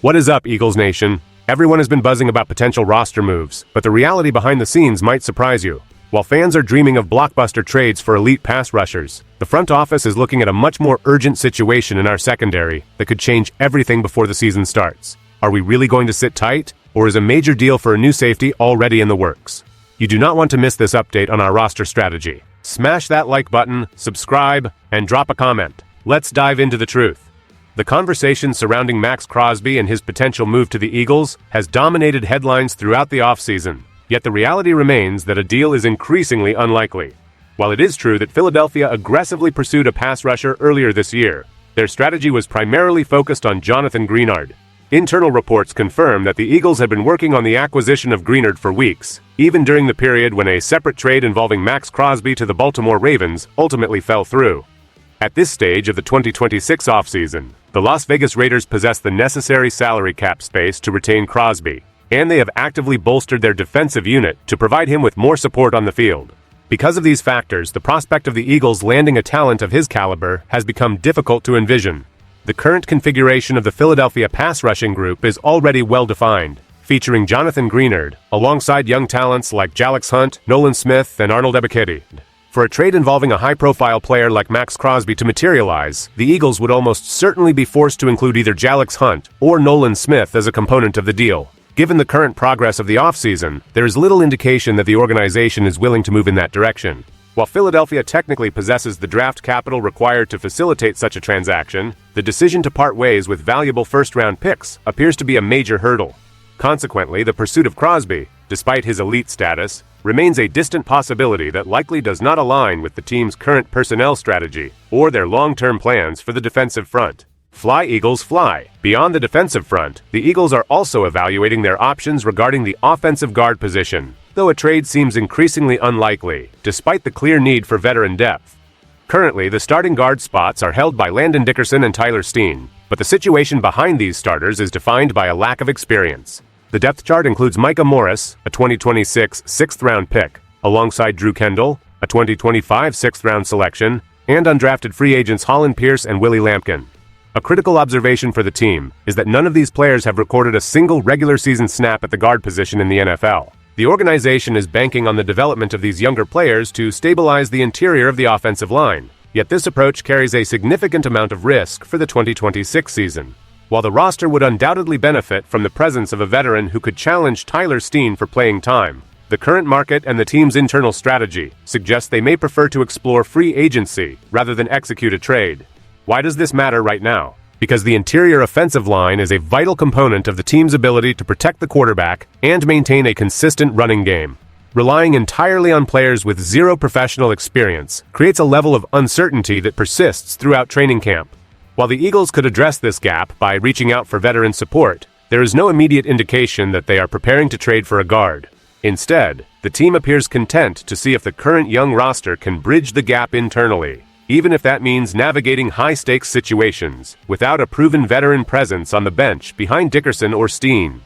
What is up, Eagles Nation? Everyone has been buzzing about potential roster moves, but the reality behind the scenes might surprise you. While fans are dreaming of blockbuster trades for elite pass rushers, the front office is looking at a much more urgent situation in our secondary that could change everything before the season starts. Are we really going to sit tight, or is a major deal for a new safety already in the works? You do not want to miss this update on our roster strategy. Smash that like button, subscribe, and drop a comment. Let's dive into the truth. The conversation surrounding Max Crosby and his potential move to the Eagles has dominated headlines throughout the offseason, yet the reality remains that a deal is increasingly unlikely. While it is true that Philadelphia aggressively pursued a pass rusher earlier this year, their strategy was primarily focused on Jonathan Greenard. Internal reports confirm that the Eagles had been working on the acquisition of Greenard for weeks, even during the period when a separate trade involving Max Crosby to the Baltimore Ravens ultimately fell through. At this stage of the 2026 offseason, the Las Vegas Raiders possess the necessary salary cap space to retain Crosby, and they have actively bolstered their defensive unit to provide him with more support on the field. Because of these factors, the prospect of the Eagles landing a talent of his caliber has become difficult to envision. The current configuration of the Philadelphia pass rushing group is already well-defined, featuring Jonathan Greenard, alongside young talents like Jalix Hunt, Nolan Smith, and Arnold Ebiketie. For a trade involving a high-profile player like Max Crosby to materialize, the Eagles would almost certainly be forced to include either Jalix Hunt or Nolan Smith as a component of the deal. Given the current progress of the offseason, there is little indication that the organization is willing to move in that direction. While Philadelphia technically possesses the draft capital required to facilitate such a transaction, the decision to part ways with valuable first-round picks appears to be a major hurdle. Consequently, the pursuit of Crosby, despite his elite status, remains a distant possibility that likely does not align with the team's current personnel strategy or their long-term plans for the defensive front. Fly, Eagles, fly! Beyond the defensive front, the Eagles are also evaluating their options regarding the offensive guard position, though a trade seems increasingly unlikely, despite the clear need for veteran depth. Currently, the starting guard spots are held by Landon Dickerson and Tyler Steen, but the situation behind these starters is defined by a lack of experience. The depth chart includes Micah Morris, a 2026 sixth-round pick, alongside Drew Kendall, a 2025 sixth-round selection, and undrafted free agents Holland Pierce and Willie Lampkin. A critical observation for the team is that none of these players have recorded a single regular season snap at the guard position in the NFL. The organization is banking on the development of these younger players to stabilize the interior of the offensive line, yet this approach carries a significant amount of risk for the 2026 season. While the roster would undoubtedly benefit from the presence of a veteran who could challenge Tyler Steen for playing time, the current market and the team's internal strategy suggest they may prefer to explore free agency rather than execute a trade. Why does this matter right now? Because the interior offensive line is a vital component of the team's ability to protect the quarterback and maintain a consistent running game. Relying entirely on players with zero professional experience creates a level of uncertainty that persists throughout training camp. While the Eagles could address this gap by reaching out for veteran support, there is no immediate indication that they are preparing to trade for a guard. Instead, the team appears content to see if the current young roster can bridge the gap internally, even if that means navigating high-stakes situations without a proven veteran presence on the bench behind Dickerson or Steen.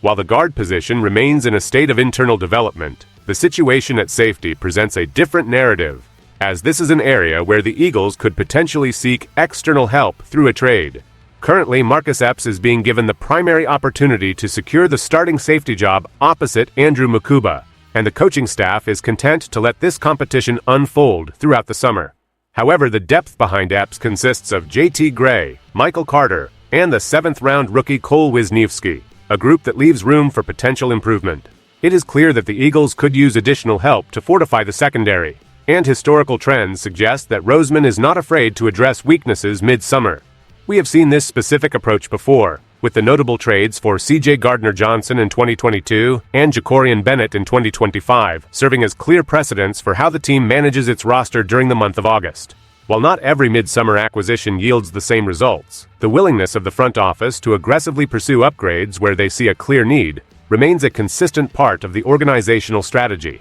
While the guard position remains in a state of internal development, the situation at safety presents a different narrative, as this is an area where the Eagles could potentially seek external help through a trade. Currently, Marcus Epps is being given the primary opportunity to secure the starting safety job opposite Andrew Mukuba, and the coaching staff is content to let this competition unfold throughout the summer. However, the depth behind Epps consists of J.T. Gray, Michael Carter, and the seventh-round rookie Cole Wisniewski, a group that leaves room for potential improvement. It is clear that the Eagles could use additional help to fortify the secondary, and historical trends suggest that Roseman is not afraid to address weaknesses mid-summer. We have seen this specific approach before, with the notable trades for C.J. Gardner-Johnson in 2022 and Jacorian Bennett in 2025, serving as clear precedents for how the team manages its roster during the month of August. While not every mid-summer acquisition yields the same results, the willingness of the front office to aggressively pursue upgrades where they see a clear need remains a consistent part of the organizational strategy.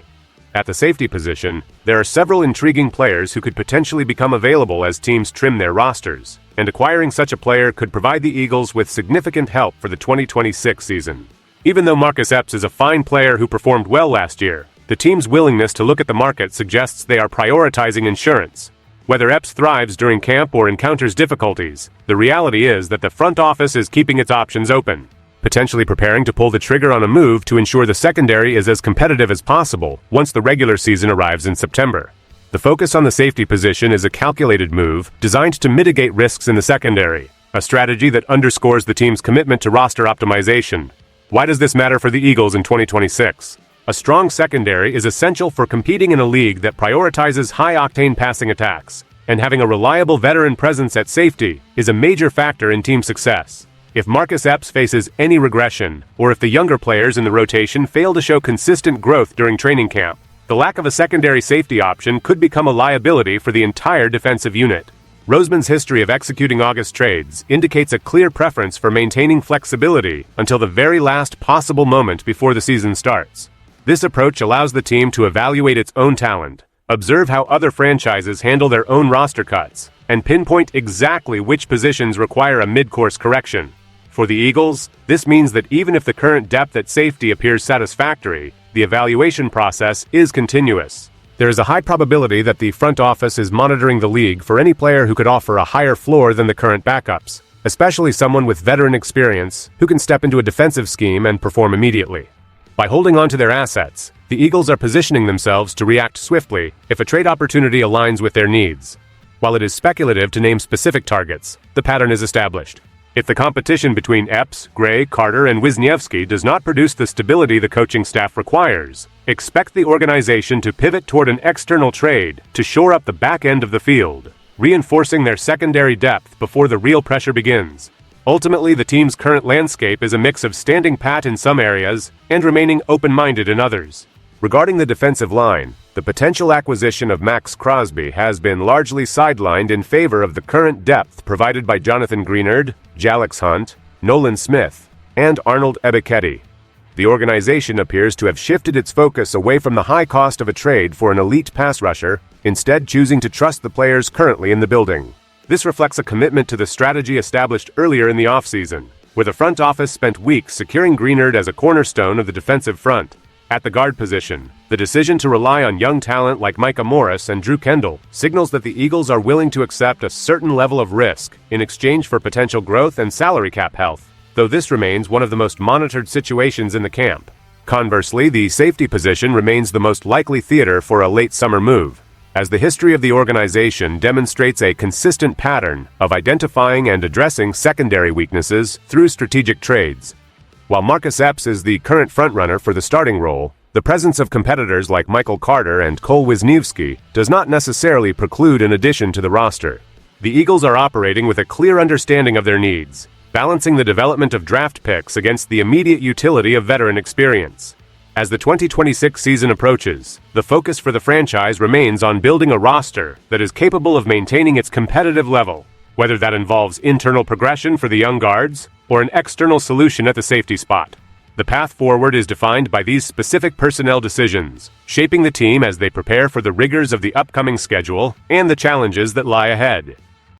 At the safety position, there are several intriguing players who could potentially become available as teams trim their rosters, and acquiring such a player could provide the Eagles with significant help for the 2026 season. Even though Marcus Epps is a fine player who performed well last year, the team's willingness to look at the market suggests they are prioritizing insurance. Whether Epps thrives during camp or encounters difficulties, the reality is that the front office is keeping its options open, potentially preparing to pull the trigger on a move to ensure the secondary is as competitive as possible once the regular season arrives in September. The focus on the safety position is a calculated move designed to mitigate risks in the secondary, a strategy that underscores the team's commitment to roster optimization. Why does this matter for the Eagles in 2026? A strong secondary is essential for competing in a league that prioritizes high-octane passing attacks, and having a reliable veteran presence at safety is a major factor in team success. If Marcus Epps faces any regression, or if the younger players in the rotation fail to show consistent growth during training camp, the lack of a secondary safety option could become a liability for the entire defensive unit. Roseman's history of executing August trades indicates a clear preference for maintaining flexibility until the very last possible moment before the season starts. This approach allows the team to evaluate its own talent, observe how other franchises handle their own roster cuts, and pinpoint exactly which positions require a mid-course correction. For the Eagles, this means that even if the current depth at safety appears satisfactory, the evaluation process is continuous. There is a high probability that the front office is monitoring the league for any player who could offer a higher floor than the current backups, especially someone with veteran experience who can step into a defensive scheme and perform immediately. By holding on to their assets, the Eagles are positioning themselves to react swiftly if a trade opportunity aligns with their needs. While it is speculative to name specific targets, the pattern is established. If the competition between Epps, Gray, Carter, and Wisniewski does not produce the stability the coaching staff requires, expect the organization to pivot toward an external trade to shore up the back end of the field, reinforcing their secondary depth before the real pressure begins. Ultimately, the team's current landscape is a mix of standing pat in some areas and remaining open-minded in others. Regarding the defensive line, the potential acquisition of Max Crosby has been largely sidelined in favor of the current depth provided by Jonathan Greenard, Jalix Hunt, Nolan Smith, and Arnold Ebiketie. The organization appears to have shifted its focus away from the high cost of a trade for an elite pass rusher, instead choosing to trust the players currently in the building. This reflects a commitment to the strategy established earlier in the offseason, where the front office spent weeks securing Greenard as a cornerstone of the defensive front. At the guard position, the decision to rely on young talent like Micah Morris and Drew Kendall signals that the Eagles are willing to accept a certain level of risk in exchange for potential growth and salary cap health, though this remains one of the most monitored situations in the camp. Conversely, the safety position remains the most likely theater for a late summer move, as the history of the organization demonstrates a consistent pattern of identifying and addressing secondary weaknesses through strategic trades. While Marcus Epps is the current frontrunner for the starting role, the presence of competitors like Michael Carter and Cole Wisniewski does not necessarily preclude an addition to the roster. The Eagles are operating with a clear understanding of their needs, balancing the development of draft picks against the immediate utility of veteran experience. As the 2026 season approaches, the focus for the franchise remains on building a roster that is capable of maintaining its competitive level, whether that involves internal progression for the young guards or an external solution at the safety spot. The path forward is defined by these specific personnel decisions, shaping the team as they prepare for the rigors of the upcoming schedule and the challenges that lie ahead.